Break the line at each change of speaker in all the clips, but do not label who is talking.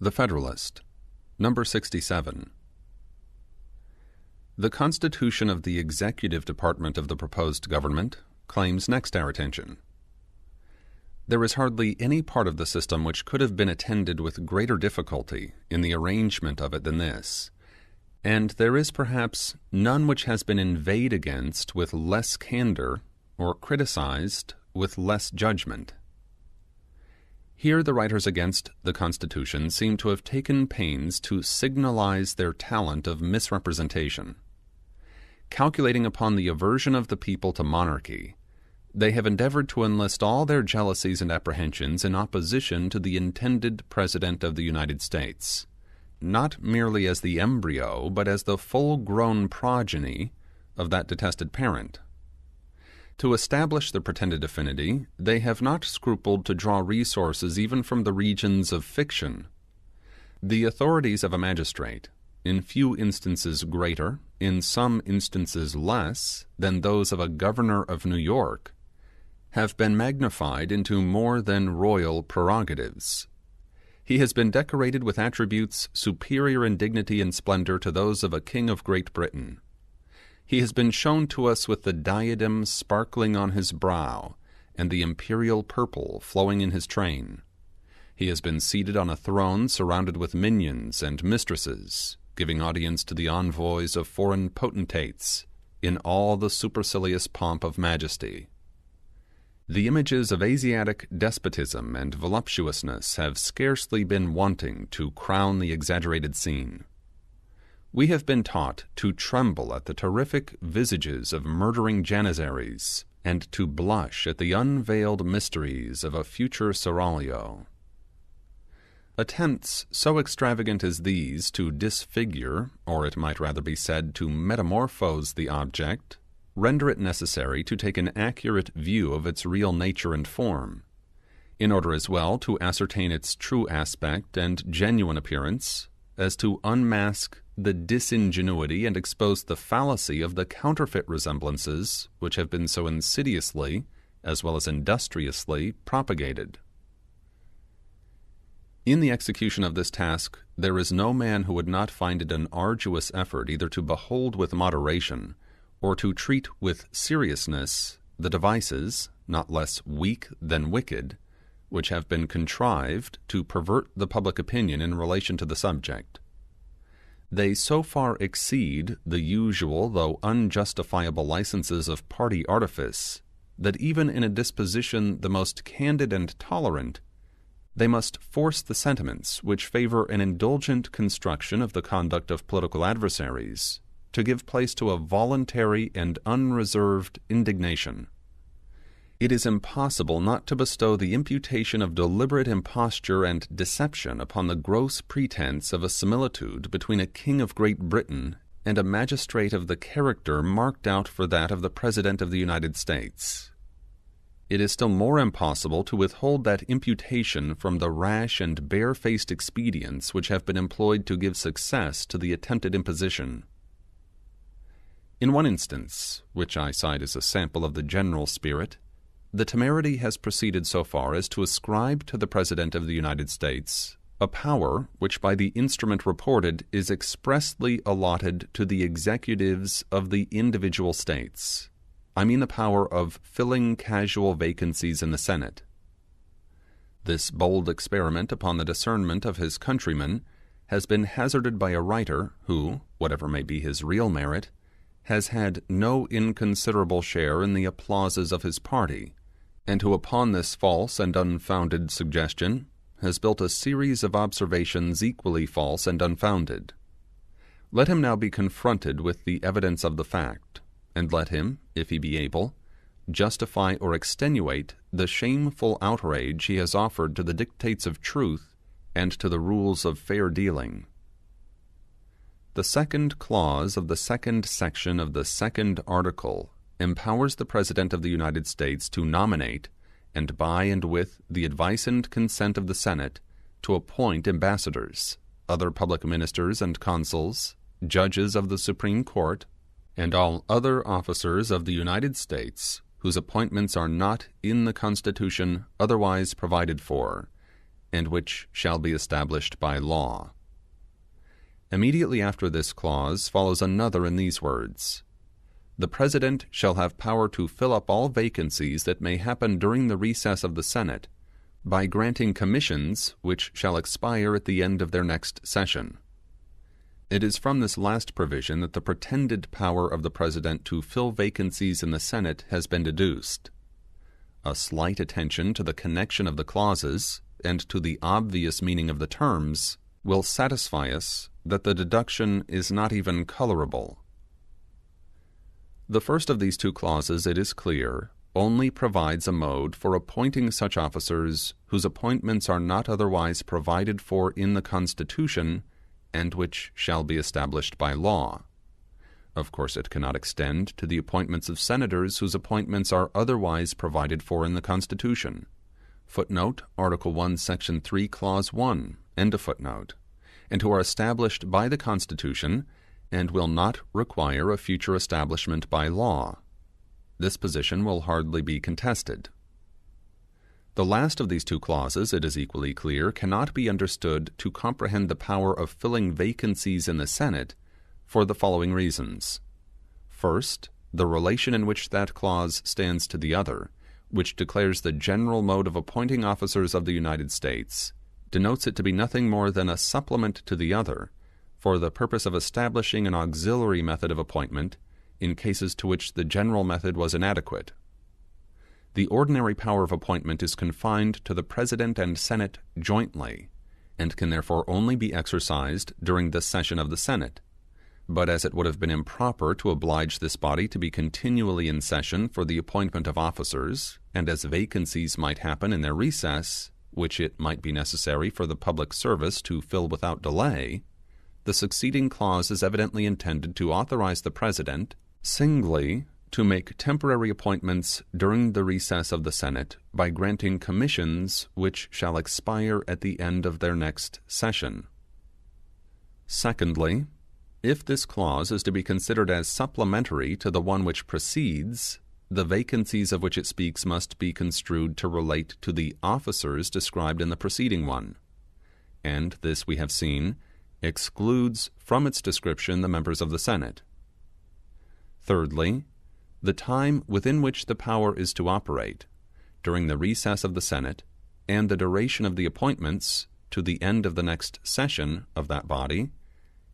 The Federalist No.67. The constitution of the executive department of the proposed government claims next our attention. There is hardly any part of the system which could have been attended with greater difficulty in the arrangement of it than this, and there is perhaps none which has been inveighed against with less candour or criticized with less judgment. Here the writers against the Constitution seem to have taken pains to signalize their talent of misrepresentation. Calculating upon the aversion of the people to monarchy, they have endeavored to enlist all their jealousies and apprehensions in opposition to the intended President of the United States, not merely as the embryo, but as the full-grown progeny of that detested parent. To establish the pretended affinity, they have not scrupled to draw resources even from the regions of fiction. The authorities of a magistrate, in few instances greater, in some instances less, than those of a governor of New York, have been magnified into more than royal prerogatives. He has been decorated with attributes superior in dignity and splendor to those of a king of Great Britain. He has been shown to us with the diadem sparkling on his brow, and the imperial purple flowing in his train. He has been seated on a throne surrounded with minions and mistresses, giving audience to the envoys of foreign potentates, in all the supercilious pomp of majesty. The images of Asiatic despotism and voluptuousness have scarcely been wanting to crown the exaggerated scene. We have been taught to tremble at the terrific visages of murdering Janissaries, and to blush at the unveiled mysteries of a future seraglio. Attempts so extravagant as these to disfigure, or it might rather be said to metamorphose the object, render it necessary to take an accurate view of its real nature and form, in order as well to ascertain its true aspect and genuine appearance, as to unmask the disingenuity and expose the fallacy of the counterfeit resemblances which have been so insidiously, as well as industriously, propagated. In the execution of this task, there is no man who would not find it an arduous effort either to behold with moderation, or to treat with seriousness the devices, not less weak than wicked, which have been contrived to pervert the public opinion in relation to the subject. They so far exceed the usual though unjustifiable licenses of party artifice, that even in a disposition the most candid and tolerant, they must force the sentiments which favour an indulgent construction of the conduct of political adversaries to give place to a voluntary and unreserved indignation. It is impossible not to bestow the imputation of deliberate imposture and deception upon the gross pretense of a similitude between a king of Great Britain and a magistrate of the character marked out for that of the President of the United States. It is still more impossible to withhold that imputation from the rash and barefaced expedients which have been employed to give success to the attempted imposition. In one instance, which I cite as a sample of the general spirit, the temerity has proceeded so far as to ascribe to the President of the United States a power which by the instrument reported is expressly allotted to the executives of the individual states. I mean the power of filling casual vacancies in the Senate. This bold experiment upon the discernment of his countrymen has been hazarded by a writer who, whatever may be his real merit, has had no inconsiderable share in the applauses of his party, and who upon this false and unfounded suggestion has built a series of observations equally false and unfounded. Let him now be confronted with the evidence of the fact, and let him, if he be able, justify or extenuate the shameful outrage he has offered to the dictates of truth and to the rules of fair dealing. The second clause of the second section of the second article empowers the President of the United States to nominate, and by and with the advice and consent of the Senate, to appoint ambassadors, other public ministers and consuls, judges of the Supreme Court, and all other officers of the United States whose appointments are not in the Constitution otherwise provided for, and which shall be established by law. Immediately after this clause follows another in these words: The President shall have power to fill up all vacancies that may happen during the recess of the Senate by granting commissions which shall expire at the end of their next session. It is from this last provision that the pretended power of the President to fill vacancies in the Senate has been deduced. A slight attention to the connection of the clauses and to the obvious meaning of the terms will satisfy us that the deduction is not even colorable. The first of these two clauses, it is clear, only provides a mode for appointing such officers whose appointments are not otherwise provided for in the Constitution, and which shall be established by law. Of course, it cannot extend to the appointments of senators whose appointments are otherwise provided for in the Constitution. Footnote, Article 1, Section 3, Clause 1, end of footnote, and who are established by the Constitution and will not require a future establishment by law. This position will hardly be contested. The last of these two clauses, it is equally clear, cannot be understood to comprehend the power of filling vacancies in the Senate for the following reasons. First, the relation in which that clause stands to the other, which declares the general mode of appointing officers of the United States, denotes it to be nothing more than a supplement to the other, for the purpose of establishing an auxiliary method of appointment in cases to which the general method was inadequate. The ordinary power of appointment is confined to the President and Senate jointly, and can therefore only be exercised during the session of the Senate. But as it would have been improper to oblige this body to be continually in session for the appointment of officers, and as vacancies might happen in their recess, which it might be necessary for the public service to fill without delay, the succeeding clause is evidently intended to authorize the President singly to make temporary appointments during the recess of the Senate by granting commissions which shall expire at the end of their next session. Secondly, if this clause is to be considered as supplementary to the one which precedes, the vacancies of which it speaks must be construed to relate to the officers described in the preceding one, and this, we have seen, excludes from its description the members of the Senate. Thirdly, the time within which the power is to operate, during the recess of the Senate, and the duration of the appointments to the end of the next session of that body,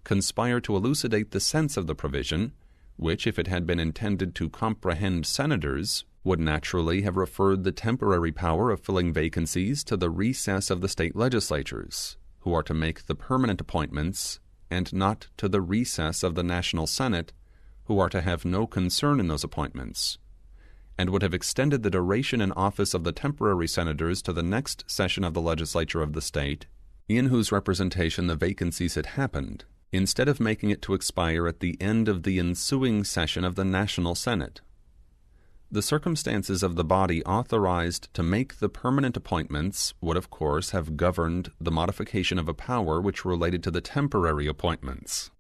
conspire to elucidate the sense of the provision, which, if it had been intended to comprehend senators, would naturally have referred the temporary power of filling vacancies to the recess of the state legislatures, who are to make the permanent appointments, and not to the recess of the National Senate, who are to have no concern in those appointments, and would have extended the duration in office of the temporary senators to the next session of the legislature of the state, in whose representation the vacancies had happened, instead of making it to expire at the end of the ensuing session of the National Senate. The circumstances of the body authorized to make the permanent appointments would, of course, have governed the modification of a power which related to the temporary appointments.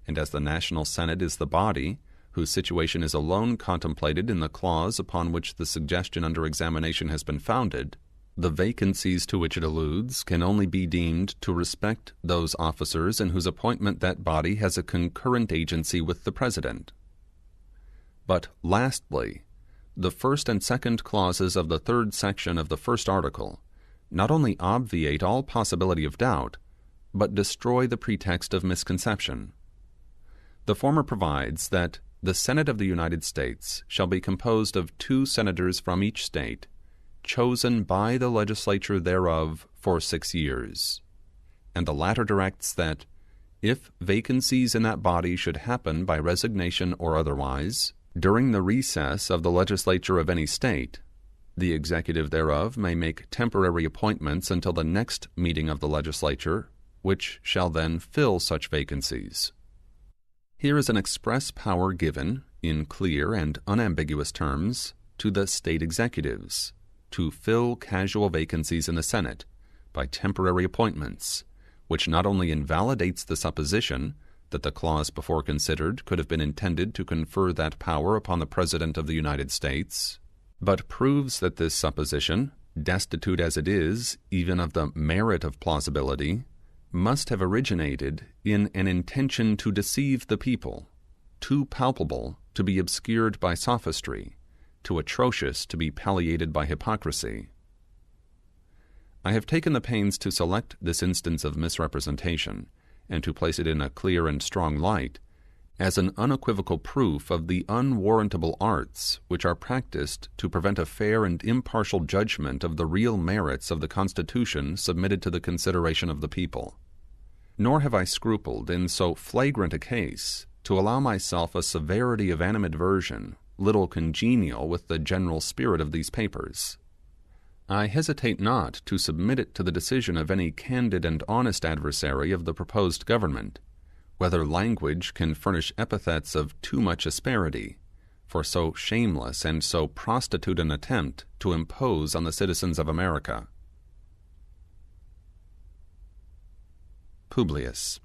And as the National Senate is the body whose situation is alone contemplated in the clause upon which the suggestion under examination has been founded, the vacancies to which it alludes can only be deemed to respect those officers in whose appointment that body has a concurrent agency with the President. But lastly, the first and second clauses of the third section of the first article not only obviate all possibility of doubt, but destroy the pretext of misconception. The former provides that the Senate of the United States shall be composed of 2 senators from each state, chosen by the legislature thereof for 6 years, and the latter directs that, if vacancies in that body should happen by resignation or otherwise, during the recess of the legislature of any state, the executive thereof may make temporary appointments until the next meeting of the legislature, which shall then fill such vacancies. Here is an express power given, in clear and unambiguous terms, to the state executives, to fill casual vacancies in the Senate by temporary appointments, which not only invalidates the supposition that the clause before considered could have been intended to confer that power upon the President of the United States, but proves that this supposition destitute as it is even of the merit of plausibility, must have originated in an intention to deceive the people, too palpable to be obscured by sophistry, too atrocious to be palliated by hypocrisy. I have taken the pains to select this instance of misrepresentation, and to place it in a clear and strong light, as an unequivocal proof of the unwarrantable arts which are practiced to prevent a fair and impartial judgment of the real merits of the Constitution submitted to the consideration of the people. Nor have I scrupled, in so flagrant a case, to allow myself a severity of animadversion little congenial with the general spirit of these papers. I hesitate not to submit it to the decision of any candid and honest adversary of the proposed government, whether language can furnish epithets of too much asperity for so shameless and so prostitute an attempt to impose on the citizens of America. Publius.